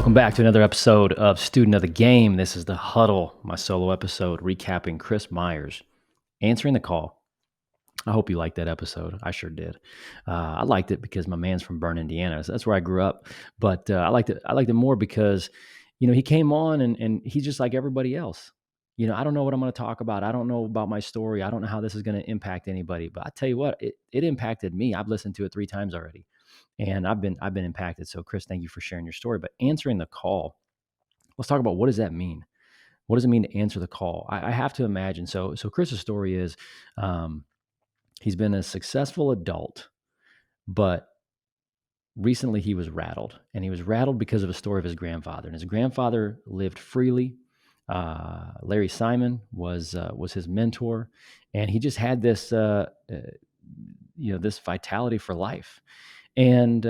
Welcome back to another episode of Student of the Game. This is the Huddle, my solo episode recapping Chris Myers answering the call. I hope you liked that episode. I sure did. I liked it because my man's from Bern, Indiana. So that's where I grew up. But I liked it. I liked it more because, he came on and he's just like everybody else. I don't know what I'm going to talk about. I don't know about my story. I don't know how this is going to impact anybody. But I tell you what, it impacted me. I've listened to it 3 times already. And I've been impacted. So Chris, thank you for sharing your story. But answering the call, let's talk about what does that mean? What does it mean to answer the call? I have to imagine. So Chris's story is he's been a successful adult, but recently he was rattled. And he was rattled because of a story of his grandfather. And his grandfather lived freely. Larry Simon was his mentor. And he just had this, this vitality for life. And,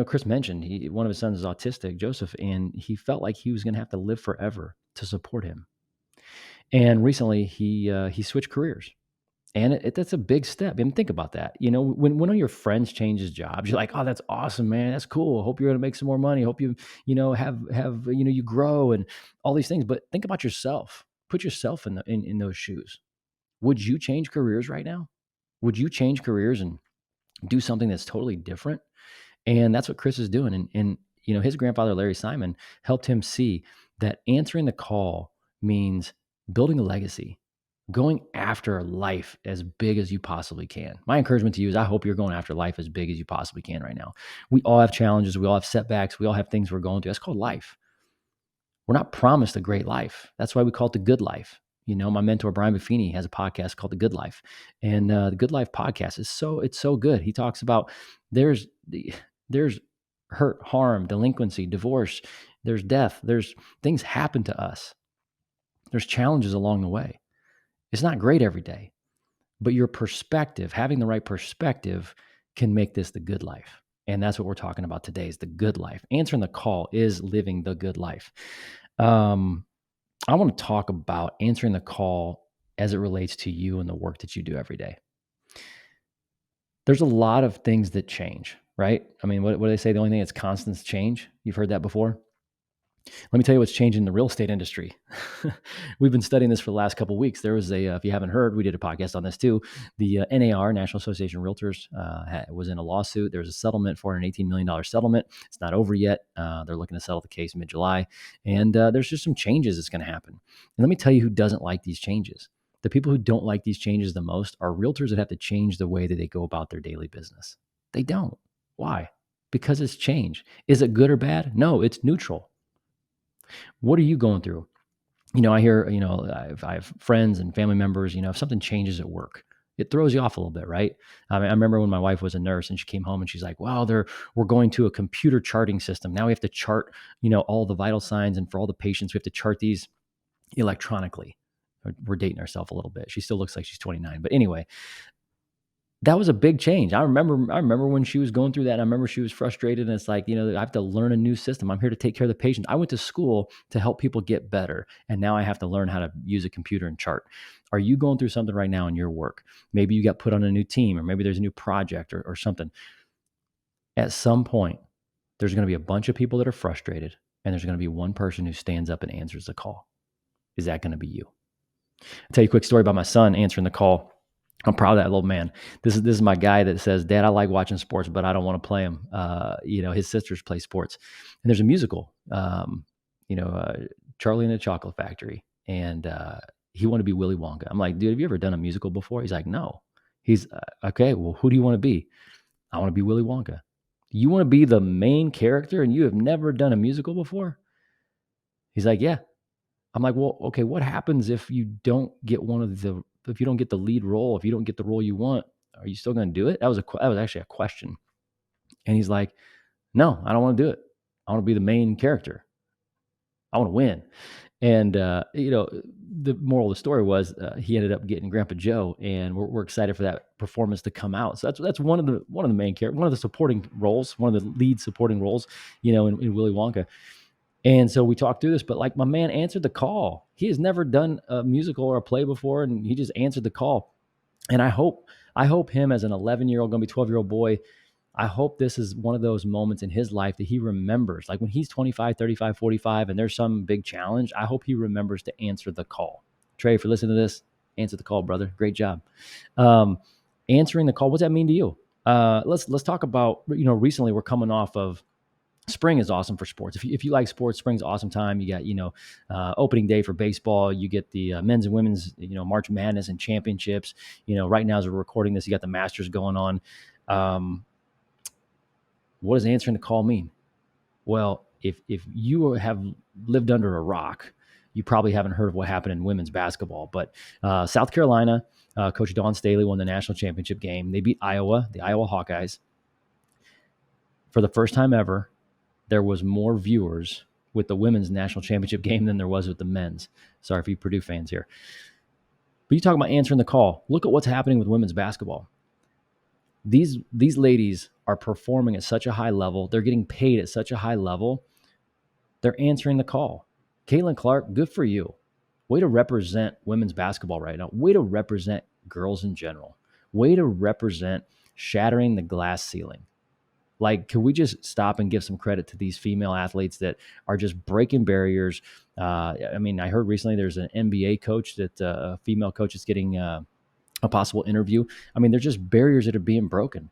Chris mentioned one of his sons is autistic, Joseph, and he felt like he was going to have to live forever to support him. And recently he switched careers, and that's a big step. I mean, think about that. When one of your friends changes jobs, you're like, oh, that's awesome, man. That's cool. Hope you're going to make some more money. Hope you, have you grow and all these things. But think about yourself. Put yourself in those shoes. Would you change careers right now? Would you change careers and do something that's totally different? And that's what Chris is doing. And his grandfather, Larry Simon, helped him see that answering the call means building a legacy, going after life as big as you possibly can. My encouragement to you is I hope you're going after life as big as you possibly can right now. We all have challenges. We all have setbacks. We all have things we're going through. That's called life. We're not promised a great life. That's why we call it the good life. My mentor, Brian Buffini, has a podcast called The Good Life. And the Good Life podcast is so good. He talks about there's hurt, harm, delinquency, divorce, there's death, there's things happen to us. There's challenges along the way. It's not great every day, but your perspective, having the right perspective, can make this the good life. And that's what we're talking about today is the good life. Answering the call is living the good life. I want to talk about answering the call as it relates to you and the work that you do every day. There's a lot of things that change, right? I mean, what do they say? The only thing that's constant is change. You've heard that before. Let me tell you what's changing in the real estate industry. We've been studying this for the last couple of weeks. There was if you haven't heard, we did a podcast on this too. The NAR, National Association of Realtors, was in a lawsuit. There was a settlement, $418 million settlement. It's not over yet. They're looking to settle the case mid-July. And there's just some changes that's going to happen. And let me tell you who doesn't like these changes. The people who don't like these changes the most are realtors that have to change the way that they go about their daily business. They don't. Why? Because it's change. Is it good or bad? No, it's neutral. What are you going through? I hear, I have friends and family members, if something changes at work, it throws you off a little bit, right? I remember when my wife was a nurse and she came home and she's like, wow, we're going to a computer charting system. Now we have to chart, all the vital signs. And for all the patients, we have to chart these electronically. We're dating ourselves a little bit. She still looks like she's 29. But anyway, that was a big change. I remember when she was going through that. And I remember she was frustrated. And it's like, I have to learn a new system. I'm here to take care of the patient. I went to school to help people get better. And now I have to learn how to use a computer and chart. Are you going through something right now in your work? Maybe you got put on a new team, or maybe there's a new project or something. At some point, there's going to be a bunch of people that are frustrated. And there's going to be one person who stands up and answers the call. Is that going to be you? I'll tell you a quick story about my son answering the call. I'm proud of that little man. This is my guy that says, Dad, I like watching sports, but I don't want to play them. His sisters play sports. And there's a musical, Charlie and the Chocolate Factory. And he wanted to be Willy Wonka. I'm like, dude, have you ever done a musical before? He's like, no. He's, okay, well, who do you want to be? I want to be Willy Wonka. You want to be the main character and you have never done a musical before? He's like, yeah. I'm like, well, okay, what happens if you don't get if you don't get the lead role, if you don't get the role you want, are you still going to do it? That was actually a question. And he's like, no, I don't want to do it. I want to be the main character. I want to win. And, the moral of the story was he ended up getting Grandpa Joe, and we're excited for that performance to come out. So that's one of the main characters, one of the supporting roles, one of the lead supporting roles, in Willy Wonka. And so we talked through this, but like my man answered the call. He has never done a musical or a play before, and he just answered the call. And I hope him as an 11-year-old, going to be 12-year-old boy, I hope this is one of those moments in his life that he remembers. Like when he's 25, 35, 45, and there's some big challenge, I hope he remembers to answer the call. Trey, if you're listening to this, answer the call, brother. Great job. Answering the call, what's that mean to you? Let's talk about, recently we're coming off of spring is awesome for sports. If you like sports, spring's awesome time. You got, opening day for baseball. You get the men's and women's, March Madness and championships. Right now as we're recording this, you got the Masters going on. What does answering the call mean? Well, if you have lived under a rock, you probably haven't heard of what happened in women's basketball. But South Carolina, Coach Dawn Staley won the national championship game. They beat Iowa, the Iowa Hawkeyes. For the first time ever, there was more viewers with the women's national championship game than there was with the men's. Sorry for you Purdue fans here. But you talk about answering the call. Look at what's happening with women's basketball. These ladies are performing at such a high level. They're getting paid at such a high level. They're answering the call. Caitlin Clark, good for you. Way to represent women's basketball right now. Way to represent girls in general. Way to represent shattering the glass ceiling. Like, can we just stop and give some credit to these female athletes that are just breaking barriers? I heard recently there's an NBA coach that a female coach is getting a possible interview. There's just barriers that are being broken.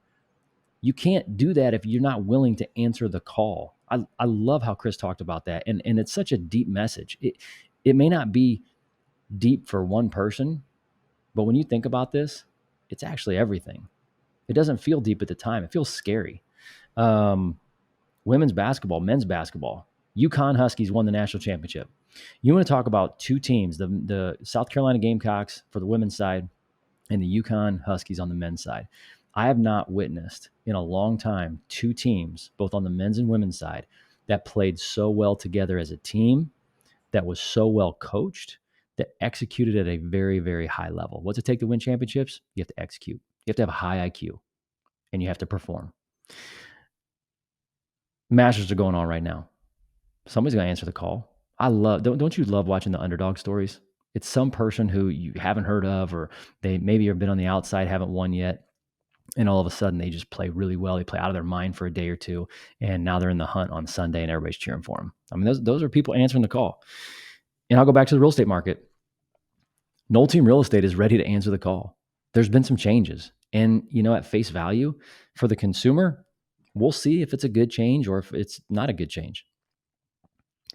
You can't do that if you're not willing to answer the call. I love how Chris talked about that. And it's such a deep message. It may not be deep for one person, but when you think about this, it's actually everything. It doesn't feel deep at the time. It feels scary. Women's basketball, men's basketball. UConn Huskies won the national championship. You want to talk about two teams, the South Carolina Gamecocks for the women's side and the UConn Huskies on the men's side. I have not witnessed in a long time two teams, both on the men's and women's side, that played so well together as a team, that was so well coached, that executed at a very, very high level. What's it take to win championships? You have to execute. You have to have a high IQ, and you have to perform. Masters are going on right now. Somebody's going to answer the call. Don't you love watching the underdog stories? It's some person who you haven't heard of, or they maybe have been on the outside, haven't won yet. And all of a sudden they just play really well. They play out of their mind for a day or two. And now they're in the hunt on Sunday and everybody's cheering for them. Those are people answering the call. And I'll go back to the real estate market. Noll Team Real Estate is ready to answer the call. There's been some changes. And, at face value for the consumer, we'll see if it's a good change or if it's not a good change.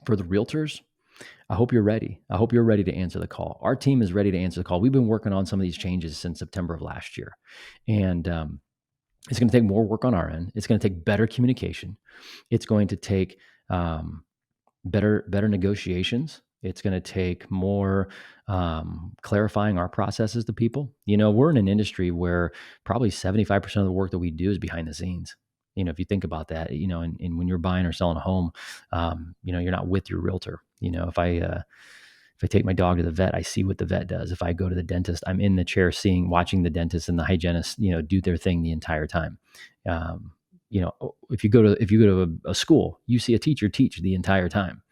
For the realtors, I hope you're ready. I hope you're ready to answer the call. Our team is ready to answer the call. We've been working on some of these changes since September of last year. And it's going to take more work on our end. It's going to take better communication. It's going to take better negotiations. It's going to take more clarifying our processes to people. We're in an industry where probably 75% of the work that we do is behind the scenes. If you think about that, and when you're buying or selling a home, you're not with your realtor. If I take my dog to the vet, I see what the vet does. If I go to the dentist, I'm in the chair watching the dentist and the hygienist, do their thing the entire time. If you go to a school, you see a teacher teach the entire time.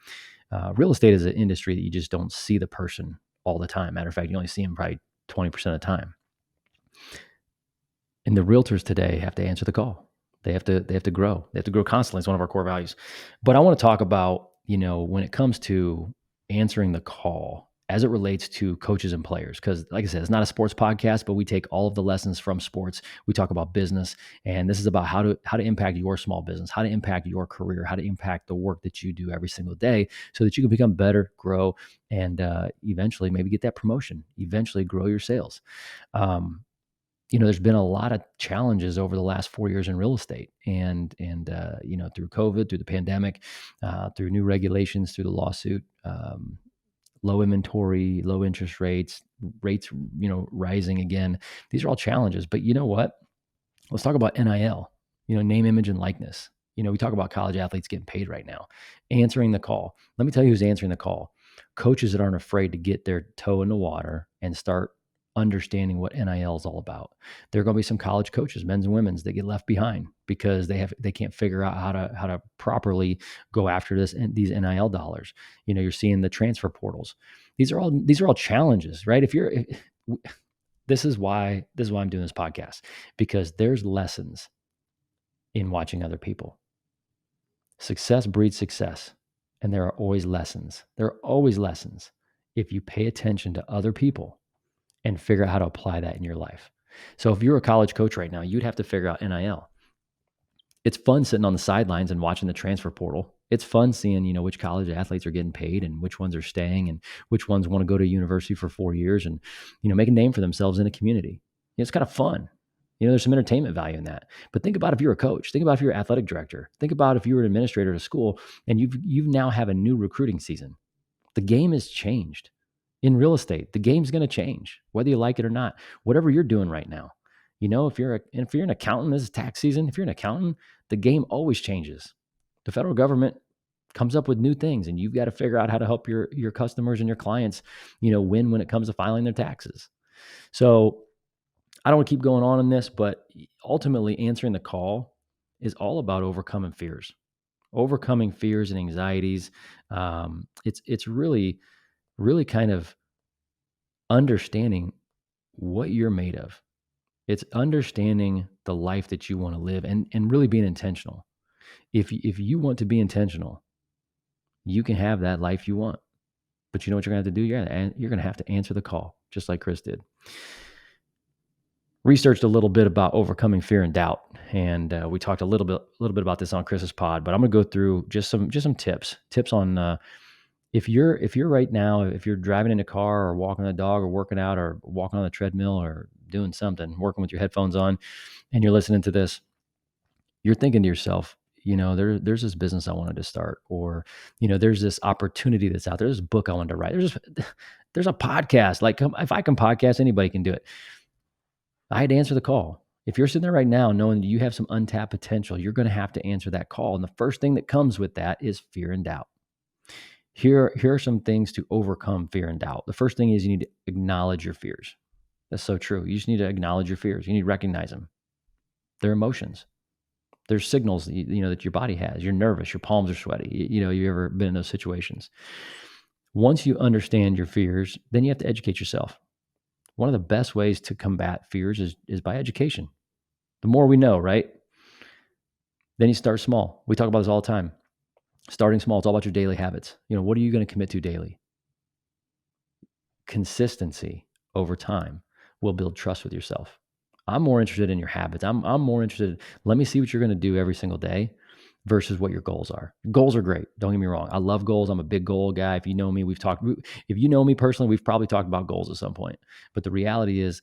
Real estate is an industry that you just don't see the person all the time. Matter of fact, you only see them probably 20% of the time. And the realtors today have to answer the call. They have to grow. They have to grow constantly. It's one of our core values. But I want to talk about, when it comes to answering the call as it relates to coaches and players. Because like I said, it's not a sports podcast, but we take all of the lessons from sports. We talk about business, and this is about how to impact your small business, how to impact your career, how to impact the work that you do every single day so that you can become better, grow, and eventually maybe get that promotion, eventually grow your sales. There's been a lot of challenges over the last 4 years in real estate, and through COVID, through the pandemic, through new regulations, through the lawsuit, low inventory, low interest rates, rising again. These are all challenges. But you know what? Let's talk about NIL, name, image, and likeness. We talk about college athletes getting paid right now, answering the call. Let me tell you who's answering the call. Coaches that aren't afraid to get their toe in the water and start understanding what NIL is all about. There are going to be some college coaches, men's and women's, that get left behind because they can't figure out how to properly go after these NIL dollars. You're seeing the transfer portals. These are all challenges, right? This is why I'm doing this podcast, because there's lessons in watching other people. Success breeds success. And there are always lessons. There are always lessons if you pay attention to other people and figure out how to apply that in your life. So if you're a college coach right now, you'd have to figure out NIL. It's fun sitting on the sidelines and watching the transfer portal. It's fun seeing, which college athletes are getting paid and which ones are staying and which ones want to go to university for 4 years and, make a name for themselves in a community. It's kind of fun. There's some entertainment value in that. But think about if you're a coach. Think about if you're an athletic director. Think about if you were an administrator at a school and you've now have a new recruiting season. The game has changed. In real estate, the game's going to change, whether you like it or not. Whatever you're doing right now, if you're an accountant, this is tax season. If you're an accountant, the game always changes. The federal government comes up with new things, and you've got to figure out how to help your customers and your clients, win when it comes to filing their taxes. So I don't want to keep going on in this, but ultimately answering the call is all about overcoming fears and anxieties. It's really, really kind of understanding what you're made of. It's understanding the life that you want to live and really being intentional. If you want to be intentional, you can have that life you want. But you know what you're going to have to do? You're going to have to answer the call, just like Chris did. Researched a little bit about overcoming fear and doubt, and we talked a little bit about this on Chris's pod. But I'm going to go through just some tips on if you're right now, if you're driving in a car or walking the dog or working out or walking on the treadmill or doing something, working with your headphones on, and you're listening to this, you're thinking to yourself, there's this business I wanted to start, or, there's this opportunity that's out there. There's a book I wanted to write. There's a podcast. Like, if I can podcast, anybody can do it. I had to answer the call. If you're sitting there right now knowing that you have some untapped potential, you're going to have to answer that call. And the first thing that comes with that is fear and doubt. Here are some things to overcome fear and doubt. The first thing is you need to acknowledge your fears. That's so true. You just need to acknowledge your fears. You need to recognize them. They're emotions. There's signals that, that your body has. You're nervous. Your palms are sweaty. You ever been in those situations? Once you understand your fears, then you have to educate yourself. One of the best ways to combat fears is by education. The more we know, right? Then you start small. We talk about this all the time. Starting small. It's all about your daily habits. What are you going to commit to daily? Consistency over time will build trust with yourself. I'm more interested in your habits. I'm more interested. Let me see what you're going to do every single day versus what your goals are. Goals are great. Don't get me wrong. I love goals. I'm a big goal guy. If you know me, if you know me personally, we've probably talked about goals at some point. But the reality is,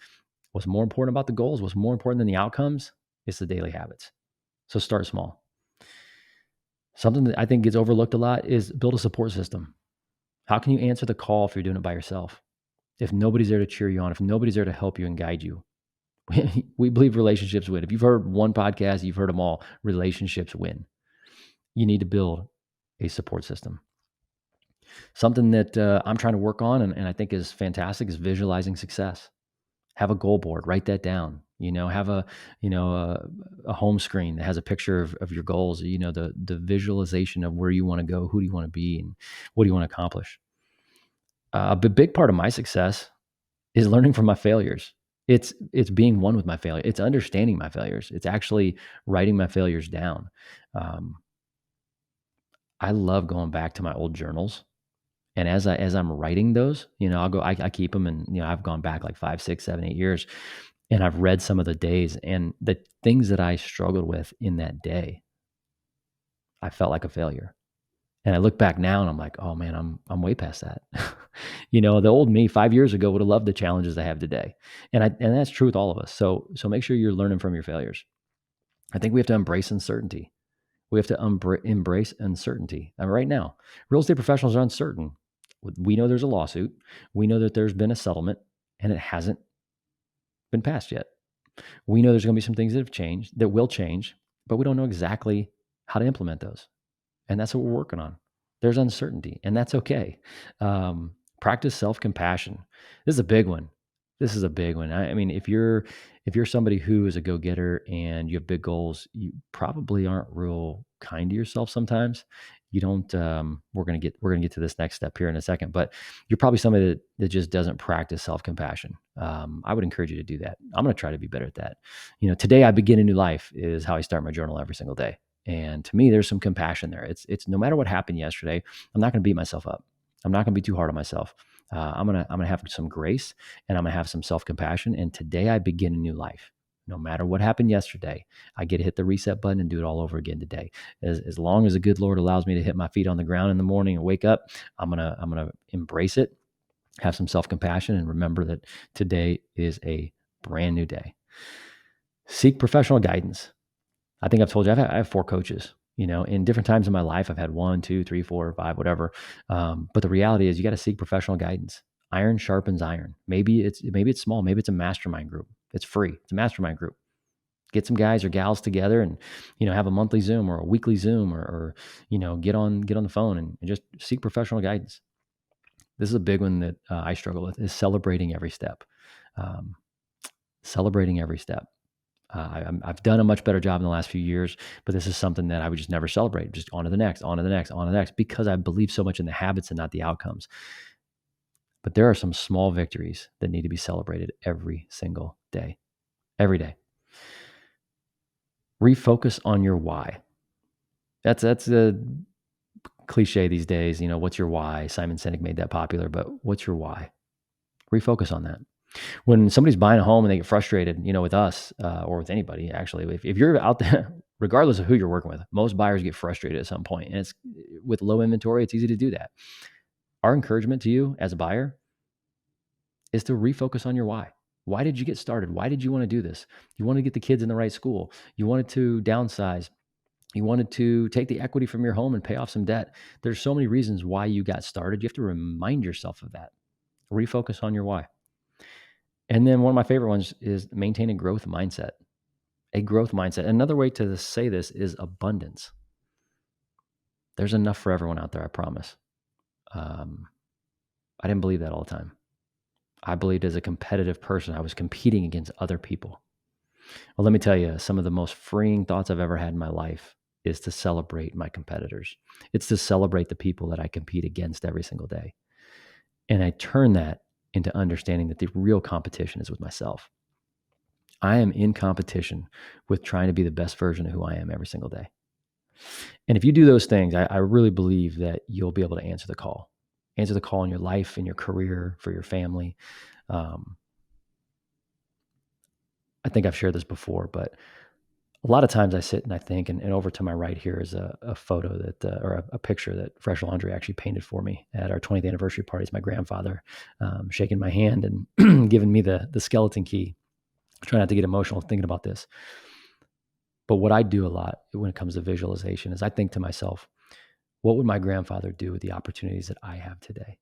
what's more important about the goals, what's more important than the outcomes, is the daily habits. So start small. Something that I think gets overlooked a lot is build a support system. How can you answer the call if you're doing it by yourself? If nobody's there to cheer you on, if nobody's there to help you and guide you, we believe relationships win. If you've heard one podcast, you've heard them all. Relationships win. You need to build a support system. Something that I'm trying to work on and I think is fantastic is visualizing success. Have a goal board. Write that down. Have a home screen that has a picture of your goals. The visualization of where you want to go, who do you want to be, and what do you want to accomplish. A big part of my success is learning from my failures. It's being one with my failure. It's understanding my failures. It's actually writing my failures down. I love going back to my old journals, and as I'm writing those, I'll go. I keep them, and I've gone back like 5, 6, 7, 8 years, and I've read some of the days and the things that I struggled with in that day. I felt like a failure. And I look back now and I'm like, oh man, I'm way past that. The old me 5 years ago would have loved the challenges I have today. And that's true with all of us. So make sure you're learning from your failures. I think we have to embrace uncertainty. We have to embrace uncertainty. And right now, real estate professionals are uncertain. We know there's a lawsuit. We know that there's been a settlement and it hasn't been passed yet. We know there's going to be some things that will change, but we don't know exactly how to implement those. And that's what we're working on. There's uncertainty, and that's okay. Practice self-compassion. This is a big one. I mean, if you're somebody who is a go-getter and you have big goals, you probably aren't real kind to yourself sometimes. You don't. We're gonna get to this next step here in a second, but you're probably somebody that just doesn't practice self-compassion. I would encourage you to do that. I'm gonna try to be better at that. Today I begin a new life is how I start my journal every single day. And to me, there's some compassion there. It's no matter what happened yesterday, I'm not gonna beat myself up. I'm not gonna be too hard on myself. I'm gonna have some grace, and I'm gonna have some self-compassion. And today I begin a new life. No matter what happened yesterday, I get to hit the reset button and do it all over again today. As long as the good Lord allows me to hit my feet on the ground in the morning and wake up, I'm gonna embrace it, have some self-compassion, and remember that today is a brand new day. Seek professional guidance. I think I've told you I have 4 coaches. In different times in my life, I've had 1, 2, 3, 4, 5, whatever. But the reality is, you got to seek professional guidance. Iron sharpens iron. Maybe it's small. Maybe it's a mastermind group. It's free. It's a mastermind group. Get some guys or gals together and have a monthly Zoom or a weekly Zoom, or get on the phone and just seek professional guidance. This is a big one that I struggle with, is celebrating every step. Celebrating every step. I've done a much better job in the last few years, but this is something that I would just never celebrate. Just on to the next, on to the next, on to the next, because I believe so much in the habits and not the outcomes. But there are some small victories that need to be celebrated every single day. Every day. Refocus on your why. That's a cliche these days. What's your why? Simon Sinek made that popular, but what's your why? Refocus on that. When somebody's buying a home and they get frustrated, with us or with anybody, actually, if you're out there, regardless of who you're working with, most buyers get frustrated at some point. And it's with low inventory, it's easy to do that. Our encouragement to you as a buyer is to refocus on your why. Why did you get started? Why did you want to do this? You want to get the kids in the right school. You wanted to downsize. You wanted to take the equity from your home and pay off some debt. There's so many reasons why you got started. You have to remind yourself of that. Refocus on your why. And then one of my favorite ones is maintain a growth mindset. A growth mindset. Another way to say this is abundance. There's enough for everyone out there, I promise. I didn't believe that all the time. I believed as a competitive person, I was competing against other people. Well, let me tell you, some of the most freeing thoughts I've ever had in my life is to celebrate my competitors. It's to celebrate the people that I compete against every single day. And I turn that into understanding that the real competition is with myself. I am in competition with trying to be the best version of who I am every single day. And if you do those things, I really believe that you'll be able to answer the call. Answer the call in your life, in your career, for your family. I think I've shared this before, but a lot of times I sit and I think, and over to my right here is a photo that, or a picture that Fresh Laundry actually painted for me at our 20th anniversary party. It's my grandfather shaking my hand and giving me the skeleton key. Try not to get emotional thinking about this. But what I do a lot when it comes to visualization is I think to myself, what would my grandfather do with the opportunities that I have today?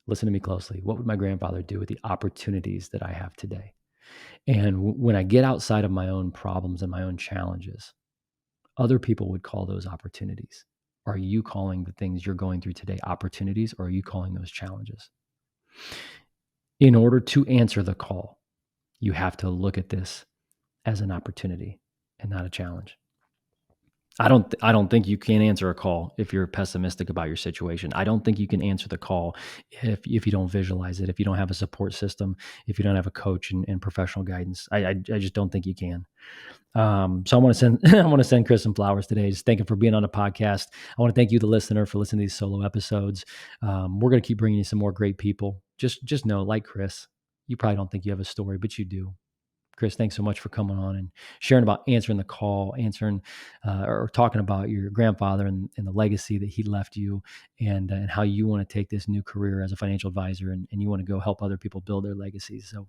Listen to me closely. What would my grandfather do with the opportunities that I have today? And when I get outside of my own problems and my own challenges, other people would call those opportunities. Are you calling the things you're going through today opportunities, or are you calling those challenges? In order to answer the call, you have to look at this as an opportunity and not a challenge. I don't think you can answer a call if you're pessimistic about your situation. I don't think you can answer the call if you don't visualize it, if you don't have a support system, if you don't have a coach and professional guidance. I just don't think you can. So I want to send I want to send Chris some flowers today. Just thank him for being on the podcast. I want to thank you, the listener, for listening to these solo episodes. We're going to keep bringing you some more great people. Just know, like Chris, you probably don't think you have a story, but you do. Chris, thanks so much for coming on and sharing about answering the call, or talking about your grandfather and the legacy that he left you, and how you want to take this new career as a financial advisor, and you want to go help other people build their legacies. So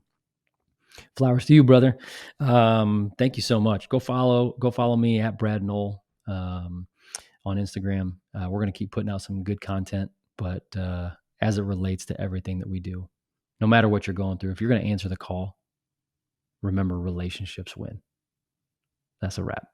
flowers to you, brother. Thank you so much. Go follow me at Brad Noll on Instagram. We're going to keep putting out some good content, but as it relates to everything that we do, no matter what you're going through, if you're going to answer the call, remember, relationships win. That's a wrap.